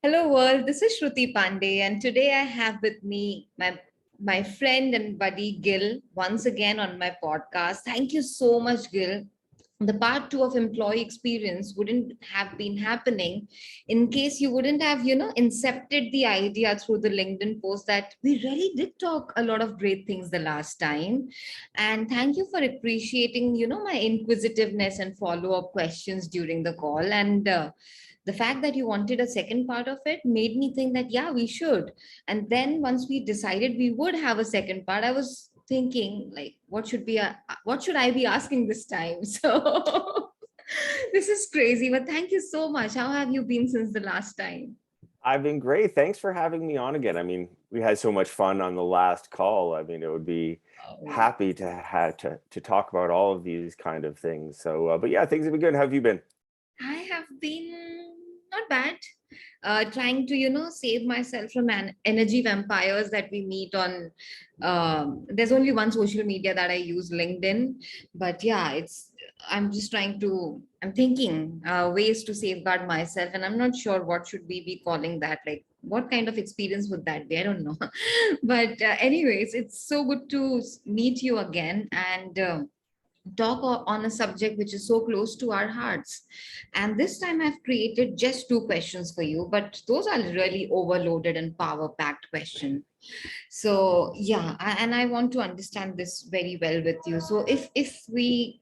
Hello world, this is Shruti Pandey, and today I have with me my friend and buddy Gil once again on my podcast. Thank you so much, Gil. The part two of employee experience wouldn't have been happening in case you wouldn't have, incepted the idea through the LinkedIn post that we really did talk a lot of great things the last time. And thank you for appreciating, my inquisitiveness and follow-up questions during the call. And the fact that you wanted a second part of it made me think that, yeah, we should. And then once we decided we would have a second part, I was thinking like what should I be asking this time? So this is crazy, but thank you so much. How have you been since the last time? I've been great. Thanks for having me on again. I mean, we had so much fun on the last call. I mean, it would be Oh, happy to have to talk about all of these kind of things. So, but yeah, things have been good. How have you been? I have been not bad. Trying to, save myself from energy vampires that we meet on. There's only one social media that I use, LinkedIn. But yeah, I'm just trying to, I'm thinking ways to safeguard myself. And I'm not sure what should we be calling that. Like, what kind of experience would that be? I don't know. But anyways, it's so good to meet you again. And talk on a subject which is so close to our hearts. And this time I've created just two questions for you, but those are really overloaded and power packed questions. So yeah, and I want to understand this very well with you. So if we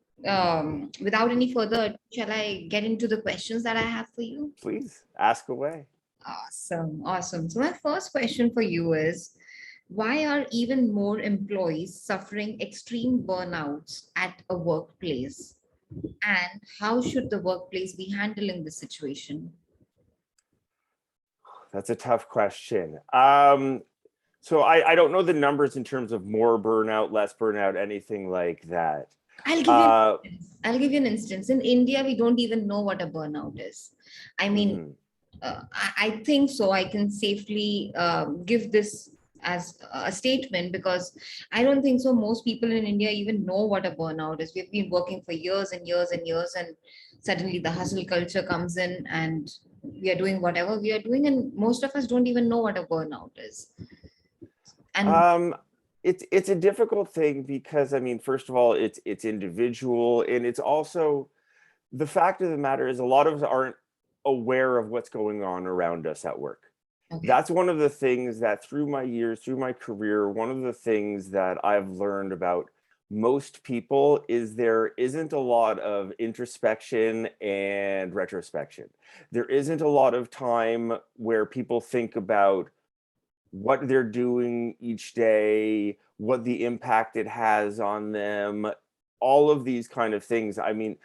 without any further, shall I get into the questions that I have for you? Please ask away. Awesome, awesome. So my first question for you is, why are even more employees suffering extreme burnouts at a workplace? And how should the workplace be handling the situation? That's a tough question. So I don't know the numbers in terms of more burnout, less burnout, anything like that. I'll give you an Uh, instance. I'll give you an instance. In India, we don't even know what a burnout is. I mean, mhm. I think so. I can safely give this as a statement because I don't think so. Most people in India even know what a burnout is. We've been working for years and years and years, and suddenly the hustle culture comes in, and we are doing whatever we are doing, and most of us don't even know what a burnout is. And Um, it's a difficult thing because I mean, first of all, it's individual, and it's also the fact of the matter is a lot of us aren't aware of what's going on around us at work. okay, That's one of the things that through my years, through my career, one of the things that I've learned about most people is there isn't a lot of introspection and retrospection. There isn't a lot of time where people think about what they're doing each day, what the impact it has on them, all of these kind of things. I mean,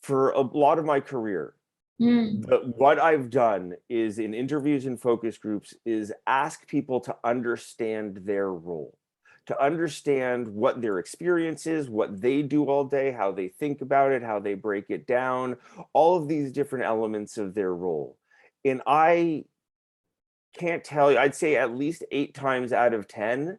for a lot of my career, hmm, what I've done is in interviews and focus groups is ask people to understand their role, to understand what their experience is, what they do all day, how they think about it, how they break it down, all of these different elements of their role. And I can't tell you, I'd say at least 8 times out of 10,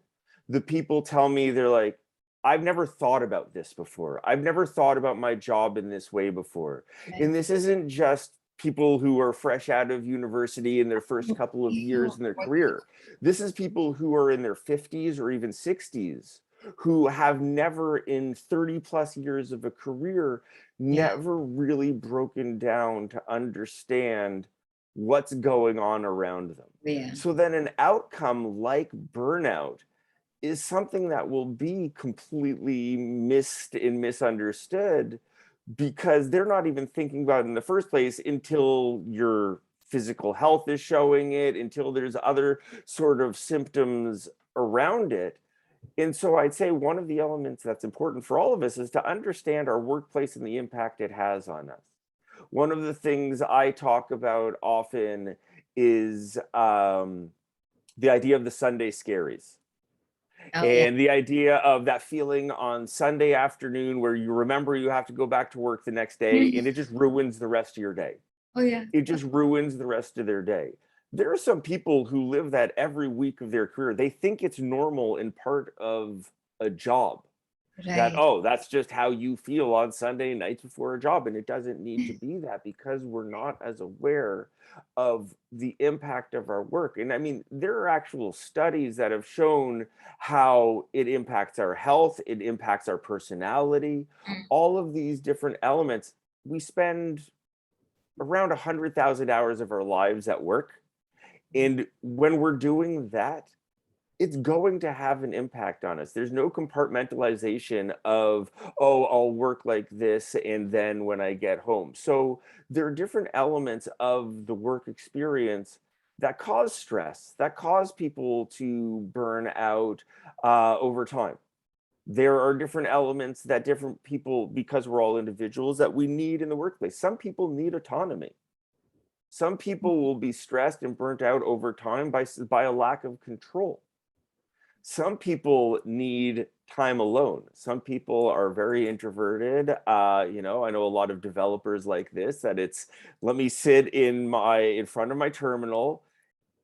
the people tell me they're like, I've never thought about this before. I've never thought about my job in this way before. right. And this isn't just people who are fresh out of university in their first couple of years in their career. This is people who are in their 50s or even 60s who have never in 30 plus years of a career, Yeah, never really broken down to understand what's going on around them. yeah, So then an outcome like burnout is something that will be completely missed and misunderstood because they're not even thinking about it in the first place until your physical health is showing it, until there's other sort of symptoms around it. And so I'd say one of the elements that's important for all of us is to understand our workplace and the impact it has on us. One of the things I talk about often is the idea of the Sunday scaries oh yeah, and the idea of that feeling on Sunday afternoon where you remember you have to go back to work the next day and it just ruins the rest of your day. oh yeah, It just ruins the rest of their day. There are some people who live that every week of their career. They think it's normal and part of a job. that, Right. oh, that's just how you feel on Sunday nights before a job. And it doesn't need to be that, because we're not as aware of the impact of our work. And I mean, there are actual studies that have shown how it impacts our health, it impacts our personality, Mm. all of these different elements. We spend around 100,000 hours of our lives at work. And when we're doing that, it's going to have an impact on us. There's no compartmentalization of, oh, I'll work like this and then when I get home. So there are different elements of the work experience that cause stress, that cause people to burn out over time. There are different elements that different people, because we're all individuals, that we need in the workplace. Some people need autonomy. Some people will be stressed and burnt out over time by a lack of control. Some people need time alone. Some people are very introverted. You know, I know a lot of developers like this, that it's, let me sit in front of my terminal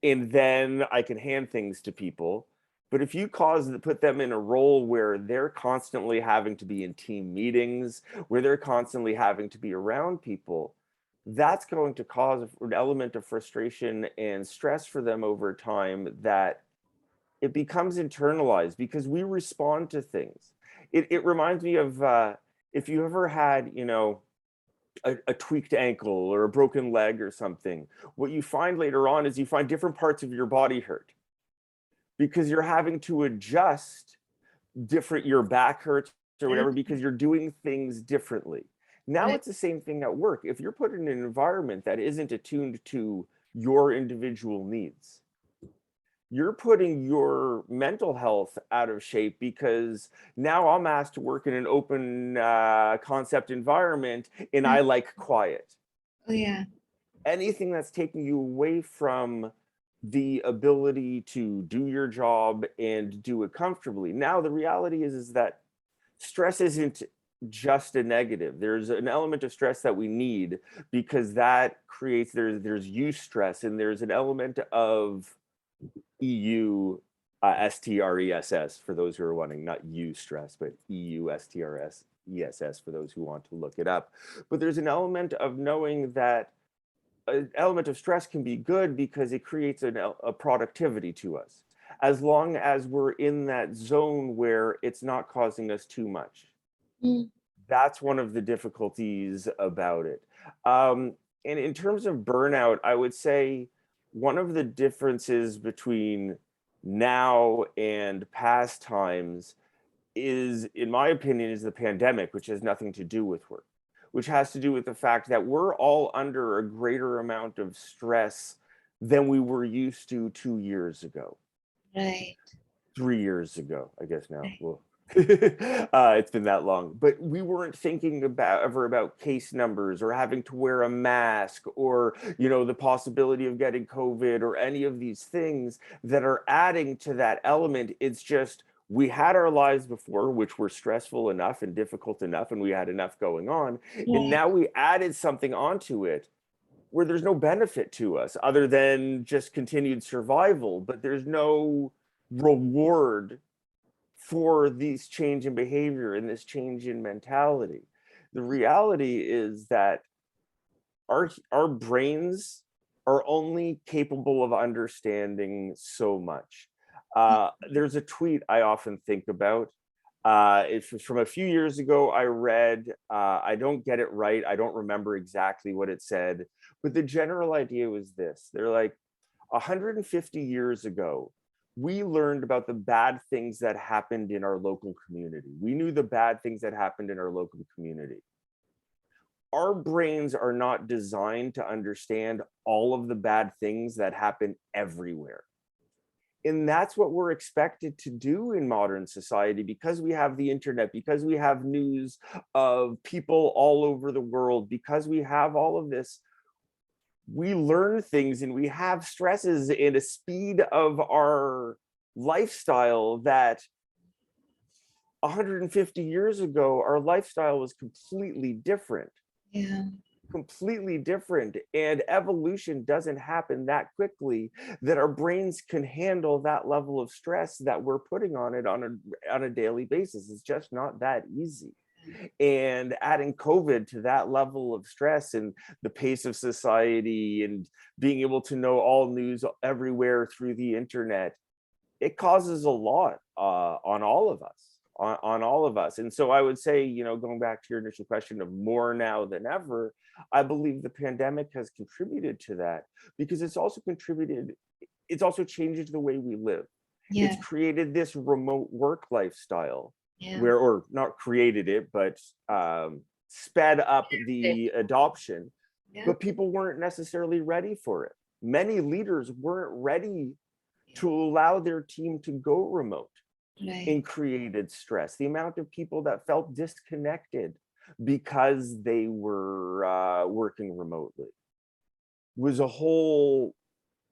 and then I can hand things to people. But if you put them in a role where they're constantly having to be in team meetings, where they're constantly having to be around people, that's going to cause an element of frustration and stress for them over time, that it becomes internalized because we respond to things. It reminds me of if you ever had, you know, a tweaked ankle or a broken leg or something, what you find later on is you find different parts of your body hurt because you're having to adjust different, your back hurts or Yeah. whatever, because you're doing things differently. Now Right. it's the same thing at work. If you're put in an environment that isn't attuned to your individual needs, you're putting your mental health out of shape, because now I'm asked to work in an open concept environment and Mm. I like quiet. Oh, yeah. Anything that's taking you away from the ability to do your job and do it comfortably. Now, the reality is that stress isn't just a negative. There's an element of stress that we need, because that creates, there's use stress, and there's an element of EU STRESS for those who are wanting, not U stress, but EU STRESS for those who want to look it up. But there's an element of knowing that an element of stress can be good because it creates a productivity to us, as long as we're in that zone where it's not causing us too much. Mm. That's one of the difficulties about it. And in terms of burnout, I would say one of the differences between now and past times is, in my opinion, is the pandemic, which has nothing to do with work, which has to do with the fact that we're all under a greater amount of stress than we were used to 2 years ago, Right. 3 years ago, I guess now. Right. Well, it's been that long, but we weren't thinking about case numbers or having to wear a mask, or, you know, the possibility of getting COVID or any of these things that are adding to that element. It's just, we had our lives before, which were stressful enough and difficult enough, and we had enough going on. And Right. now we added something onto it where there's no benefit to us other than just continued survival, but there's no reward for these change in behavior and this change in mentality. The reality is that our brains are only capable of understanding so much. There's a tweet I often think about. It's from a few years ago. I read, I don't get it right, I don't remember exactly what it said, but the general idea was this. They're like, 150 years ago, we learned about the bad things that happened in our local community. We knew the bad things that happened in our local community. Our brains are not designed to understand all of the bad things that happen everywhere. And that's what we're expected to do in modern society, because we have the internet, because we have news of people all over the world, because we have all of this. We learn things and we have stresses and a speed of our lifestyle that 150 years ago, our lifestyle was completely different. Yeah. completely different, and evolution doesn't happen that quickly that our brains can handle that level of stress that we're putting on it on a daily basis. It's just not that easy. And adding COVID to that level of stress and the pace of society and being able to know all news everywhere through the internet, it causes a lot on all of us, on all of us. And so I would say, going back to your initial question of more now than ever, I believe the pandemic has contributed to that, because it's also changed the way we live. It's Yeah. created this remote work lifestyle Yeah. where, or not created it, but sped up Yeah. the adoption, Yeah. but people weren't necessarily ready for it. Many leaders weren't ready to allow their team to go remote, Right. and created stress. The amount of people that felt disconnected because they were working remotely was a whole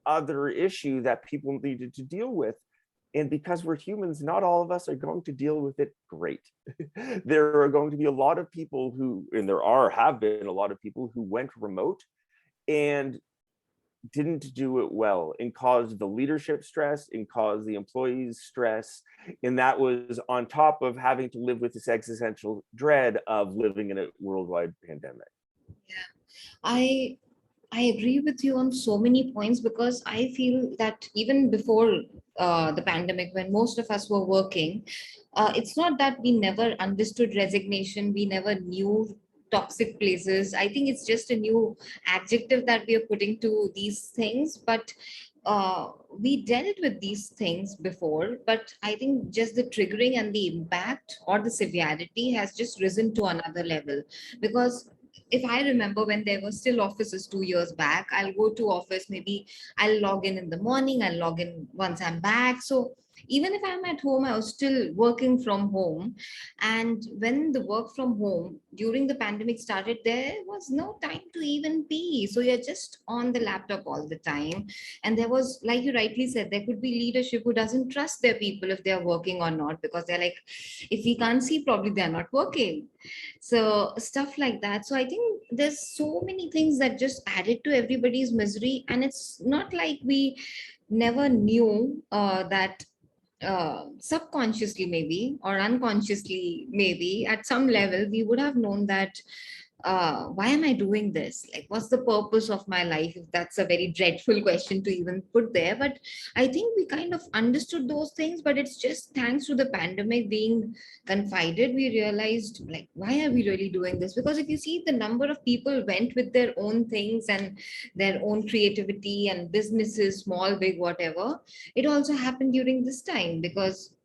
other issue that people needed to deal with. And because we're humans, not all of us are going to deal with it great. There are going to be a lot of people who, and have been a lot of people who went remote and didn't do it well, and caused the leadership stress and caused the employees stress. And that was on top of having to live with this existential dread of living in a worldwide pandemic. Yeah. I I agree with you on so many points, because I feel that even before the pandemic, when most of us were working, it's not that we never understood resignation, we never knew toxic places. I think it's just a new adjective that we are putting to these things, but we dealt with these things before. But I think just the triggering and the impact or the severity has just risen to another level. Because if I remember when there were still offices 2 years back, I'll go to office, maybe I'll log in the morning, I'll log in once I'm back. So even if I'm at home, I was still working from home. And when the work from home during the pandemic started, there was no time to even pee. So you're just on the laptop all the time. And there was, like you rightly said, there could be leadership who doesn't trust their people if they're working or not, because they're like, if we can't see, probably they're not working. So stuff like that. So I think there's so many things that just added to everybody's misery. And it's not like we never knew that subconsciously maybe, or unconsciously maybe, at some level we would have known that why am I doing this? Like, what's the purpose of my life? If that's a very dreadful question to even put there. But I think we kind of understood those things, but it's just thanks to the pandemic being confided, we realized, like, why are we really doing this? Because if you see, the number of people went with their own things and their own creativity and businesses, small, big, whatever, it also happened during this time. Because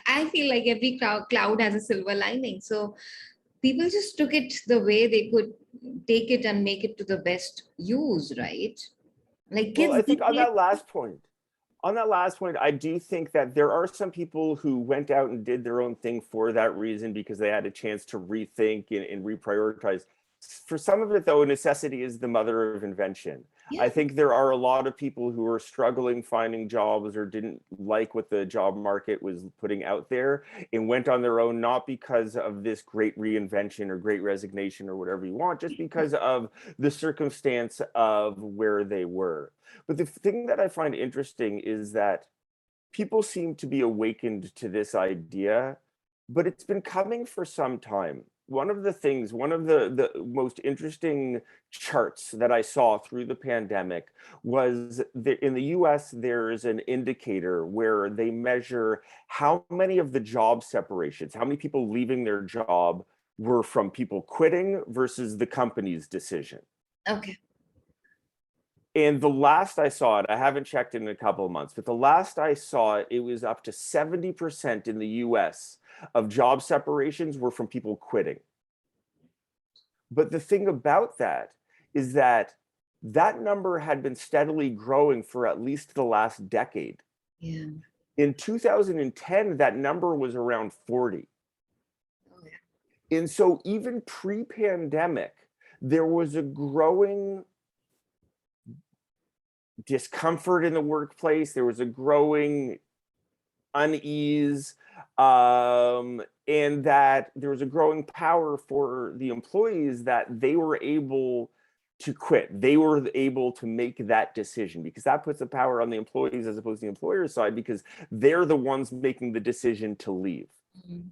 I feel like every cloud has a silver lining. So people just took it the way they could take it and make it to the best use, right? Like Well, kids I these think on days. that last point, I do think that there are some people who went out and did their own thing for that reason, because they had a chance to rethink and reprioritize. For some of it, though, necessity is the mother of invention. Yeah. I think there are a lot of people who are struggling finding jobs, or didn't like what the job market was putting out there, and went on their own, not because of this great reinvention or great resignation or whatever you want, just because of the circumstance of where they were. But the thing that I find interesting is that people seem to be awakened to this idea, but it's been coming for some time. One of the most interesting charts that I saw through the pandemic was that in the US, there's an indicator where they measure how many of the job separations, how many people leaving their job were from people quitting versus the company's decision. Okay. And the last I saw it, I haven't checked in a couple of months, but the last I saw it, it was up to 70% in the US of job separations were from people quitting. But the thing about that is that that number had been steadily growing for at least the last decade. Yeah. In 2010, that number was around 40. Oh, yeah. And so even pre-pandemic, there was a growing discomfort in the workplace. There was a growing unease And that there was a growing power for the employees that they were able to quit. They were able to make that decision, because that puts the power on the employees as opposed to the employer's side, because they're the ones making the decision to leave.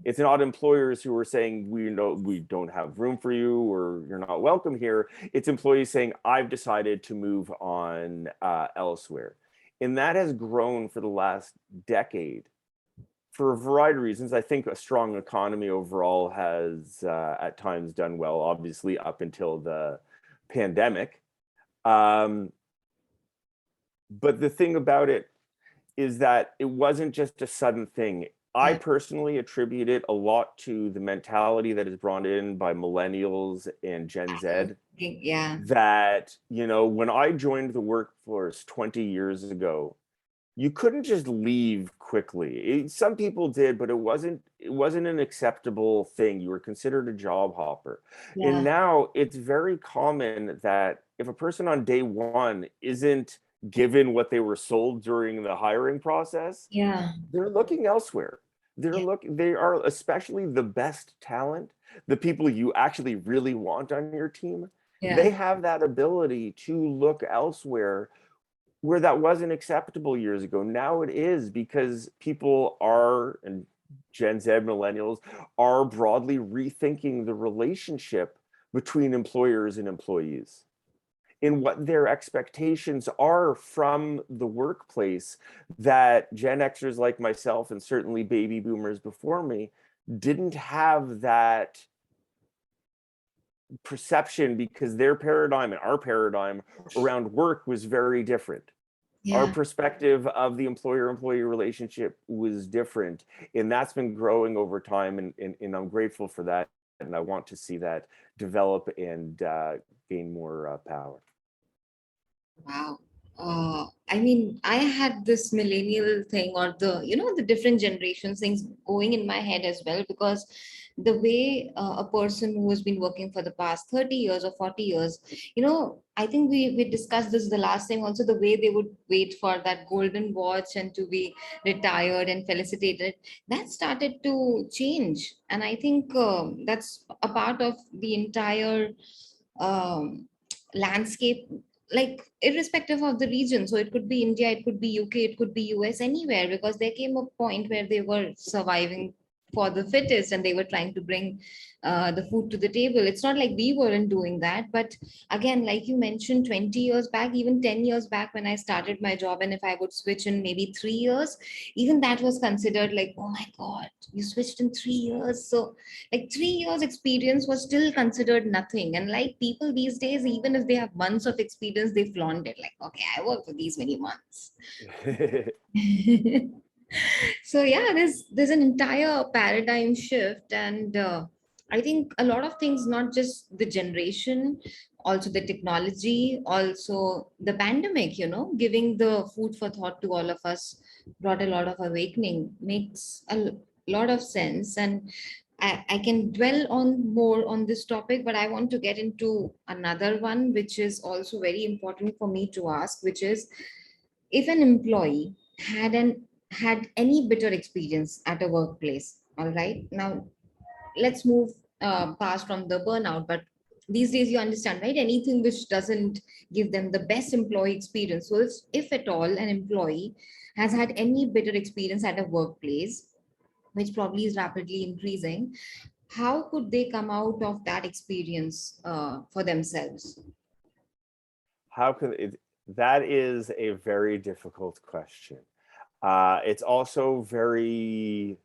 It's not employers who are saying, we know we don't have room for you, or you're not welcome here. It's employees saying, I've decided to move on elsewhere. And that has grown for the last decade for a variety of reasons. I think a strong economy overall has at times done well, obviously up until the pandemic. But the thing about it is that it wasn't just a sudden thing. I Yeah. personally attribute it a lot to the mentality that is brought in by millennials and Gen Z. Yeah. That, you know, when I joined the workforce 20 years ago, you couldn't just leave quickly. Some people did, but it wasn't an acceptable thing. You were considered a job hopper. And Yeah. now it's very common that if a person on day one isn't given what they were sold during the hiring process, Yeah. they're looking elsewhere. Yeah. They are, especially the best talent, the people you actually really want on your team, they Yeah. have that ability to look elsewhere, where that wasn't acceptable years ago. Now it is, because people are, and Gen Z millennials are broadly rethinking the relationship between employers and employees, in what their expectations are from the workplace, that Gen Xers like myself, and certainly baby boomers before me, didn't have that perception, because their paradigm and our paradigm around work was very different. Our Yeah. perspective of the employer-employee relationship was different, and that's been growing over time, and I'm grateful for that, and I want to see that develop and gain more power. Wow. I mean, I had this millennial thing, or the different generations things going in my head as well, because the way a person who has been working for the past 30 years or 40 years, I think we discussed this the last time also, the way they would wait for that golden watch and to be retired and felicitated, that started to change. And I think that's a part of the entire um, landscape, like irrespective of the region. So it could be India, it could be UK, it could be US, anywhere, because there came a point where they were surviving for the fittest, and they were trying to bring the food to the table. It's not like we weren't doing that, but again, like you mentioned, 20 years back, even 10 years back when I started my job, and if I would switch in maybe 3 years, even that was considered like, oh my god, you switched in 3 years. So like 3 years experience was still considered nothing. And like people these days, even if they have months of experience, they flaunt it like, okay, I worked for these many months. So yeah, there's an entire paradigm shift. And I think a lot of things, not just the generation, also the technology, also the pandemic, giving the food for thought to all of us, brought a lot of awakening, makes lot of sense. And I can dwell on more on this topic, but I want to get into another one, which is also very important for me to ask, which is, if an employee had any bitter experience at a workplace. All right, now let's move past from the burnout, but these days, you understand, right? Anything which doesn't give them the best employee experience. So if at all an employee has had any bitter experience at a workplace, which probably is rapidly increasing, how could they come out of that experience for themselves? How can it, that is a very difficult question. It's also very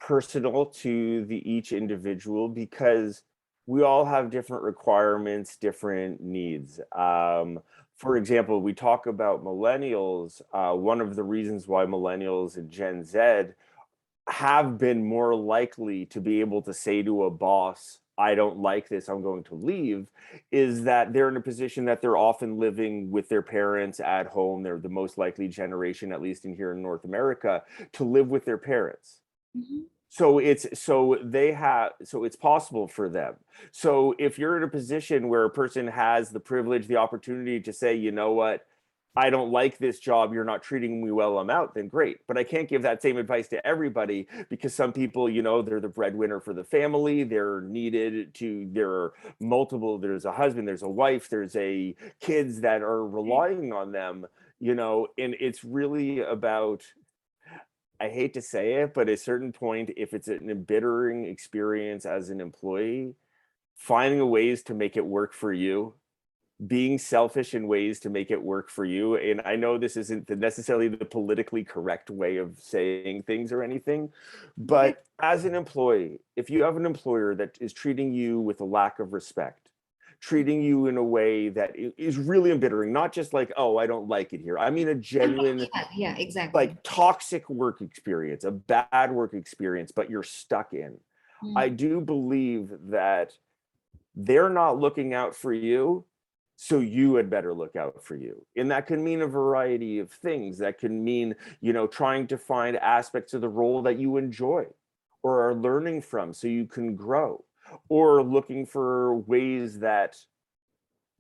personal to the each individual, because we all have different requirements, different needs. For example, we talk about millennials. One of the reasons why millennials and Gen Z have been more likely to be able to say to a boss, I don't like this, I'm going to leave, is that they're in a position that they're often living with their parents at home. They're the most likely generation, at least in here in North America, to live with their parents. Mhm. So it's possible for them. So if you're in a position where a person has the privilege, the opportunity to say, you know what, I don't like this job, you're not treating me well, I'm out, then great. But I can't give that same advice to everybody, because some people, you know, they're the breadwinner for the family, they're needed to, there are multiple, there's a husband, there's a wife, there's a kids that are relying on them, you know, and it's really about, I hate to say it, but at a certain point, if it's an embittering experience as an employee, finding ways to make it work for you, being selfish in ways to make it work for you. And I know this isn't necessarily the politically correct way of saying things or anything, but as an employee, if you have an employer that is treating you with a lack of respect, treating you in a way that is really embittering, not just like, oh, I don't like it here. I mean, a genuine, Yeah, exactly. like toxic work experience, a bad work experience, but you're stuck in. I do believe that they're not looking out for you, so you had better look out for you. And that can mean a variety of things. That can mean, you know, trying to find aspects of the role that you enjoy or are learning from so you can grow, or looking for ways that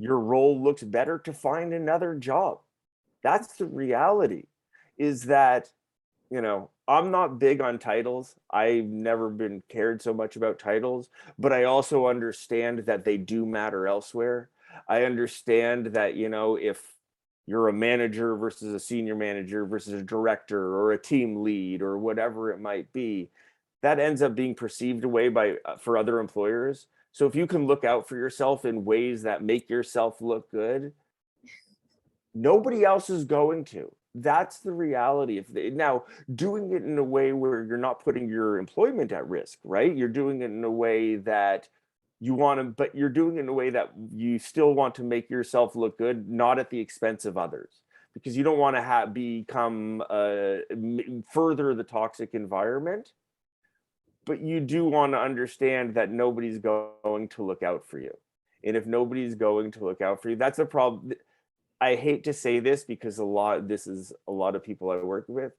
your role looks better to find another job. That's the reality, is that, you know, I'm not big on titles. I've never been cared so much about titles, but I also understand that they do matter elsewhere. I understand that, you know, if you're a manager versus a senior manager versus a director or a team lead or whatever it might be, that ends up being perceived away by for other employers. So if you can look out for yourself in ways that make yourself look good, nobody else is going to. That's the reality. If they, now doing it in a way where you're not putting your employment at risk, right? You're doing it in a way that you want to, but you're doing it in a way that you still want to make yourself look good, not at the expense of others, because you don't want to have become further the toxic environment. But you do want to understand that nobody's going to look out for you. And if nobody's going to look out for you, that's a problem. I hate to say this because this is a lot of people I work with,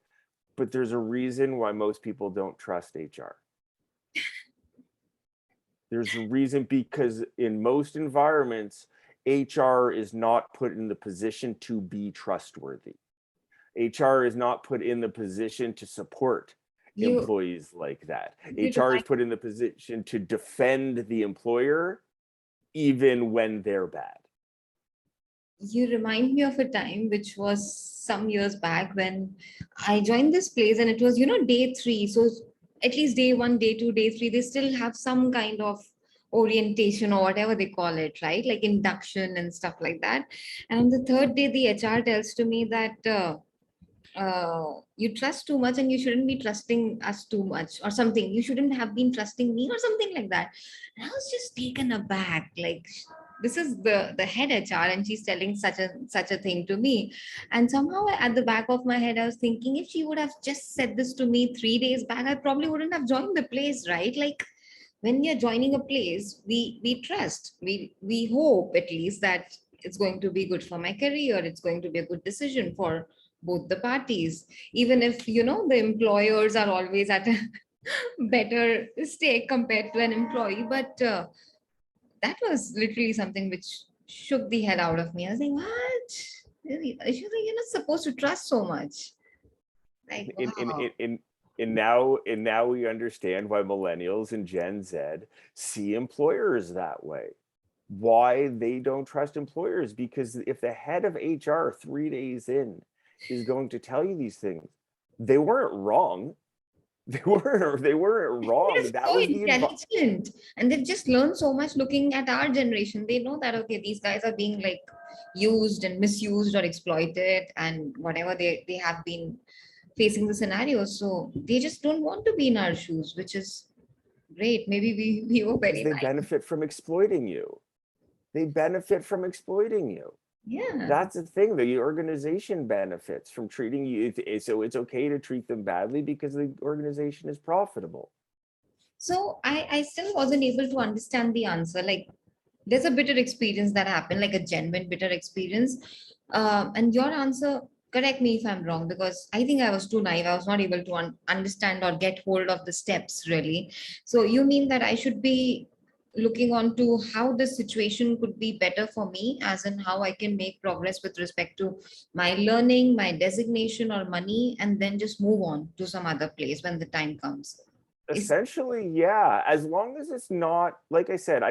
but there's a reason why most people don't trust HR. There's a reason, because in most environments, HR is not put in the position to be trustworthy. HR is not put in the position to support You, employees like that. you HR is remind, put in the position to defend the employer even when they're bad. you remind me of a time which was some years back when I joined this place, and it was, day three. So at least day one, day two, day three, they still have some kind of orientation or whatever they call it, right? Like induction and stuff like that. And on the third day, the HR tells to me that you trust too much and you shouldn't be trusting us too much or something. You shouldn't have been trusting me or something like that. And I was just taken aback. Like, this is the head HR and she's telling such a thing to me. And somehow at the back of my head, I was thinking, if she would have just said this to me 3 days back, I probably wouldn't have joined the place, right? Like, when we are joining a place, we trust, we hope at least that it's going to be good for my career, it's going to be a good decision for both the parties, even if the employers are always at a better stake compared to an employee. But that was literally something which shook the head out of me. I was like, what? Really? You're not supposed to trust so much. Like, in in wow. in and now we understand why millennials and Gen Z see employers that way. Why they don't trust employers, because if the head of HR 3 days in is going to tell you these things, they weren't wrong. They weren't They're wrong. That so was the intelligent and they've just learned so much looking at our generation. They know that, okay, these guys are being like used and misused or exploited and whatever they have been facing the scenarios. So they just don't want to be in our shoes, which is great. Maybe we were because very they naive. benefit from exploiting you. They benefit from exploiting you. Yeah. That's the thing. The organization benefits from treating you. So it's okay to treat them badly because the organization is profitable. So I still wasn't able to understand the answer. Like, there's a bitter experience that happened, like a genuine bitter experience. And your answer, correct me if I'm wrong, because I think I was too naive. I was not able to understand or get hold of the steps really. So you mean that I should be looking on to how this situation could be better for me, as in how I can make progress with respect to my learning, my designation or money, and then just move on to some other place when the time comes. Is Essentially, yeah. As long as it's not, like I said,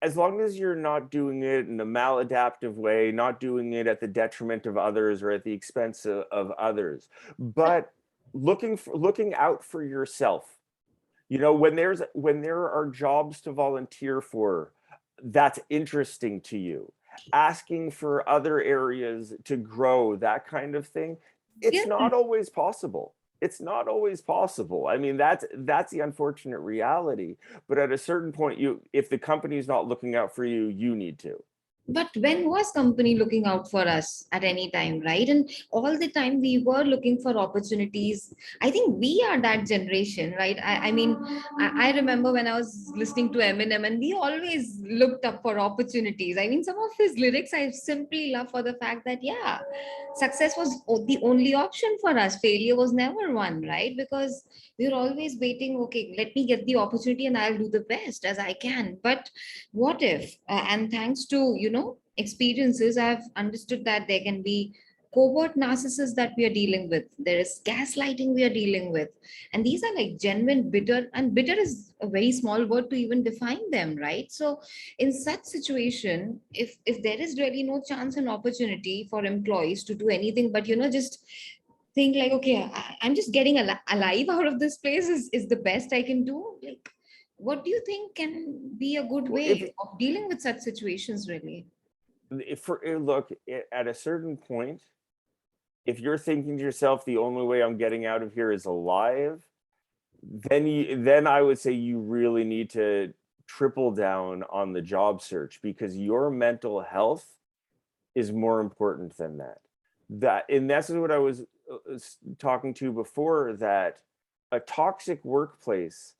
as long as you're not doing it in a maladaptive way, not doing it at the detriment of others or at the expense of others, but looking out for yourself. You know, when there are jobs to volunteer for that's interesting to you, asking for other areas to grow, that kind of thing, it's yeah. not always possible. It's not always possible. I mean, that's the unfortunate reality. But at a certain point, if the company's not looking out for you, you need to. But when was company looking out for us at any time, right? And all the time we were looking for opportunities. I think we are that generation, right? I mean, I remember when I was listening to Eminem, and we always looked up for opportunities. I mean, some of his lyrics I simply love for the fact that, yeah, success was the only option for us. Failure was never one, right? Because we were always waiting, okay, let me get the opportunity and I'll do the best as I can. But what if, and thanks to experiences, I've understood that there can be covert narcissists that we are dealing with, there is gaslighting we are dealing with, and these are like genuine bitter, and bitter is a very small word to even define them, right? So in such situation, if there is really no chance and opportunity for employees to do anything but just think like, okay, I'm just getting alive out of this place is the best I can do. Like, what do you think can be a good Well, way of dealing with such situations, really? look, at a certain point, if you're thinking to yourself, the only way I'm getting out of here is alive, then I would say you really need to triple down on the job search, because your mental health is more important than that. And that's what I was talking to before, that a toxic workplace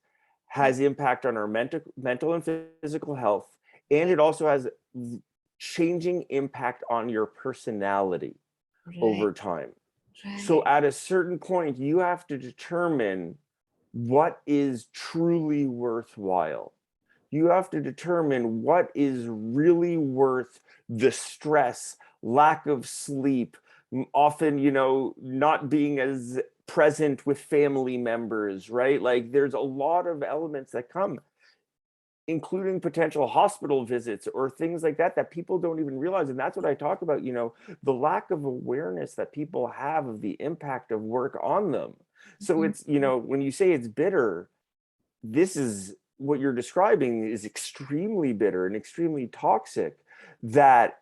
has impact on our mental and physical health, and it also has changing impact on your personality Right, over time. So right. at a certain point, you have to determine what is truly worthwhile. You have to determine what is really worth the stress, lack of sleep, often, not being as present with family members, right? Like, there's a lot of elements that come, including potential hospital visits or things like that, that people don't even realize. And that's what I talk about, the lack of awareness that people have of the impact of work on them. So Mhm. it's, when you say it's bitter, this is what you're describing is extremely bitter and extremely toxic, that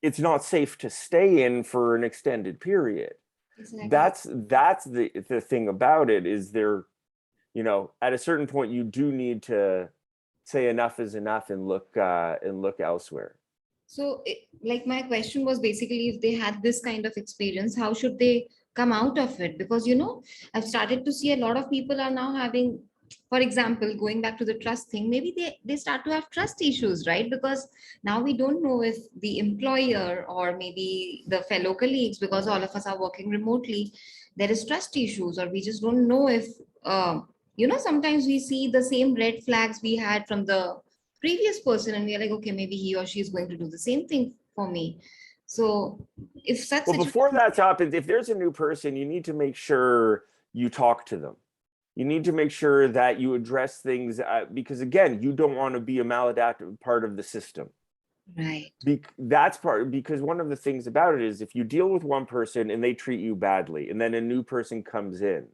it's not safe to stay in for an extended period. Exactly. That's the thing about it, is there, at a certain point you do need to say enough is enough and look elsewhere. So, like, my question was basically, if they had this kind of experience, how should they come out of it? Because, I've started to see a lot of people are now having, for example, going back to the trust thing, maybe they start to have trust issues, right? Because now we don't know if the employer or maybe the fellow colleagues, because all of us are working remotely, there is trust issues, or we just don't know if, sometimes we see the same red flags we had from the previous person, and we're like, okay, maybe he or she is going to do the same thing for me. So if such Well, before situation, that happens, if there's a new person, you need to make sure you talk to them. You need to make sure that you address things, because again, you don't want to be a maladaptive part of the system. right. That's part, because one of the things about it is, if you deal with one person and they treat you badly, and then a new person comes in,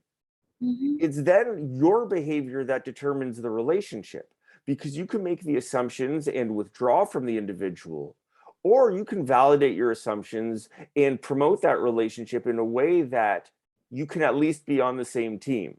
Mhm. it's then your behavior that determines the relationship, because you can make the assumptions and withdraw from the individual, or you can validate your assumptions and promote that relationship in a way that you can at least be on the same team.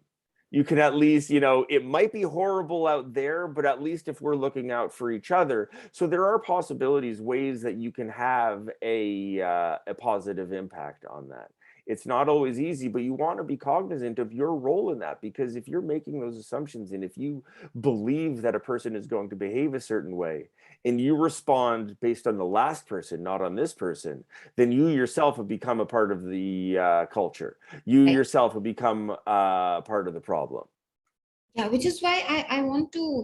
You can at least, it might be horrible out there, but at least if we're looking out for each other. So there are possibilities, ways that you can have a positive impact on that. It's not always easy, but you want to be cognizant of your role in that, because if you're making those assumptions, and if you believe that a person is going to behave a certain way, and you respond based on the last person, not on this person, then you yourself have become a part of the culture. You Right. yourself have become part of the problem. Yeah, which is why I want to,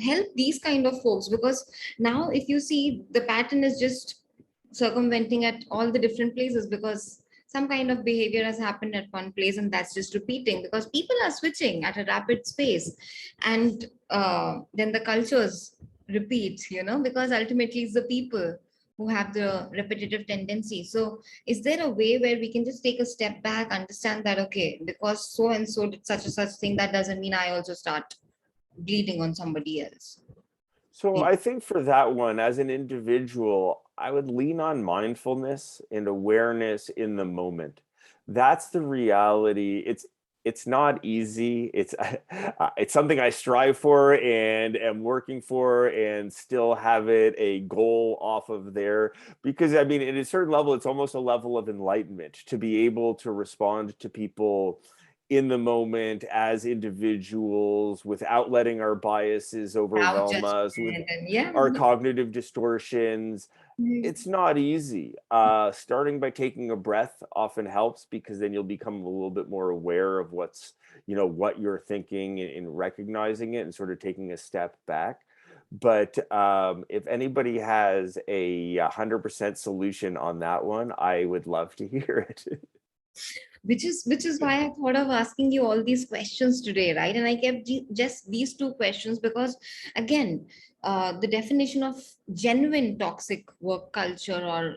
help these kind of folks, because now if you see, the pattern is just circumventing at all the different places, because some kind of behavior has happened at one place and that's just repeating because people are switching at a rapid space. And then the cultures repeat, because ultimately it's the people who have the repetitive tendency. So is there a way where we can just take a step back, understand that, okay, because so and so did such and such thing, that doesn't mean I also start bleeding on somebody else? So Yeah. I think for that one, as an individual, I would lean on mindfulness and awareness in the moment. That's the reality. It's not easy. It's something I strive for and am working for, and still have it a goal off of there. Because I mean, at a certain level, it's almost a level of enlightenment to be able to respond to people in the moment as individuals without letting our biases Without overwhelm us, with judgment, and yeah. our cognitive distortions. It's not easy. Starting by taking a breath often helps, because then you'll become a little bit more aware of what you're thinking, and recognizing it and sort of taking a step back. But if anybody has a 100% solution on that one, I would love to hear it. Which is why I thought of asking you all these questions today, right? And I kept just these two questions because, again, the definition of genuine toxic work culture, or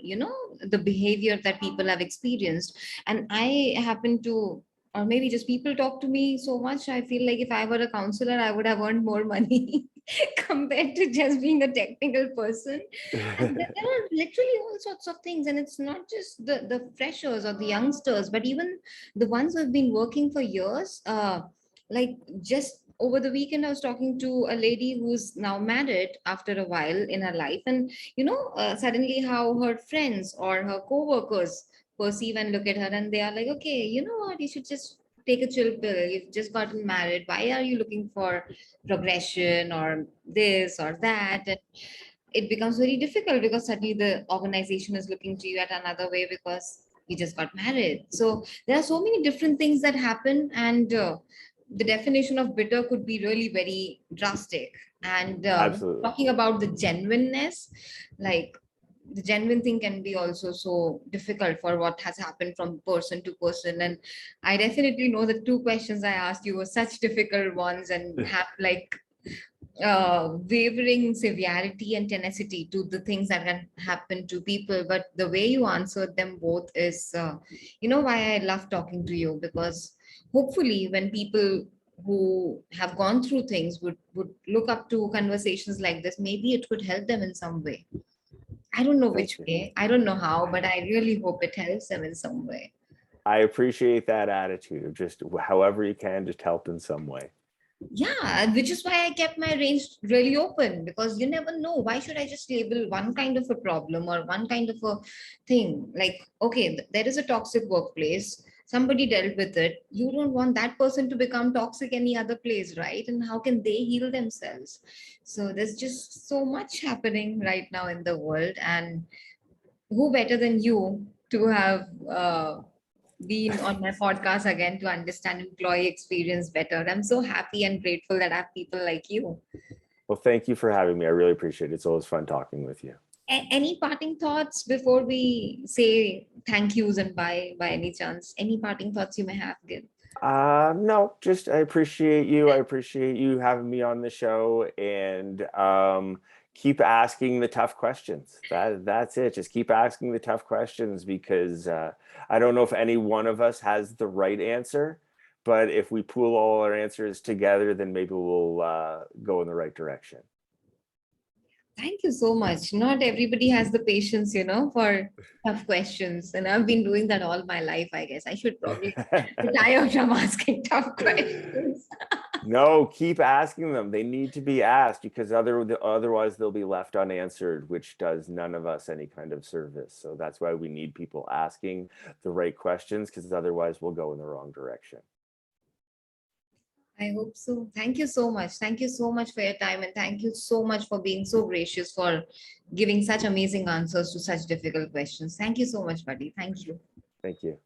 the behavior that people have experienced, and I happen to, or maybe just people talk to me so much, I feel like if I were a counselor, I would have earned more money compared to just being a technical person. And there are literally all sorts of things, and it's not just the freshers or the youngsters, but even the ones who have been working for years. Like, just over the weekend, I was talking to a lady who's now married after a while in her life, and suddenly how her friends or her co-workers perceive and look at her, and they are like, okay, you know what, you should just take a chill pill. You've just gotten married. Why are you looking for progression or this or that? And it becomes very difficult because suddenly the organization is looking to you at another way because you just got married. So there are so many different things that happen, and the definition of bitter could be really very drastic. And Absolutely. talking about the genuineness, like, the genuine thing can be also so difficult for what has happened from person to person. And I definitely know the two questions I asked you were such difficult ones and have like wavering severity and tenacity to the things that can happen to people. But the way you answered them both is, why I love talking to you, because hopefully when people who have gone through things would look up to conversations like this, maybe it could help them in some way. I don't know Thank which you. way, I don't know how, but I really hope it helps them in some way. I appreciate that attitude of just however you can, just help in some way. Yeah, which is why I kept my range really open, because you never know. Why should I just label one kind of a problem or one kind of a thing? Like, okay, there is a toxic workplace. Somebody dealt with it. You don't want that person to become toxic any other place, right? And how can they heal themselves? So there's just so much happening right now in the world. And who better than you to have been on my podcast again to understand employee experience better? I'm so happy and grateful that I have people like you. Well, thank you for having me. I really appreciate it. It's always fun talking with you. Any parting thoughts before we say thank yous and bye, by any chance? Any parting thoughts you may have, Gil? No, just I appreciate you. I appreciate you having me on the show, and keep asking the tough questions. That's it. Just keep asking the tough questions, because I don't know if any one of us has the right answer, but if we pool all our answers together, then maybe we'll go in the right direction. Thank you so much. Not everybody has the patience, for tough questions. And I've been doing that all my life, I guess. I should probably retire from asking tough questions. No, keep asking them. They need to be asked, because otherwise they'll be left unanswered, which does none of us any kind of service. So that's why we need people asking the right questions, because otherwise we'll go in the wrong direction. I hope so. Thank you so much. Thank you so much for your time. And thank you so much for being so gracious, for giving such amazing answers to such difficult questions. Thank you so much, buddy. Thank you. Thank you.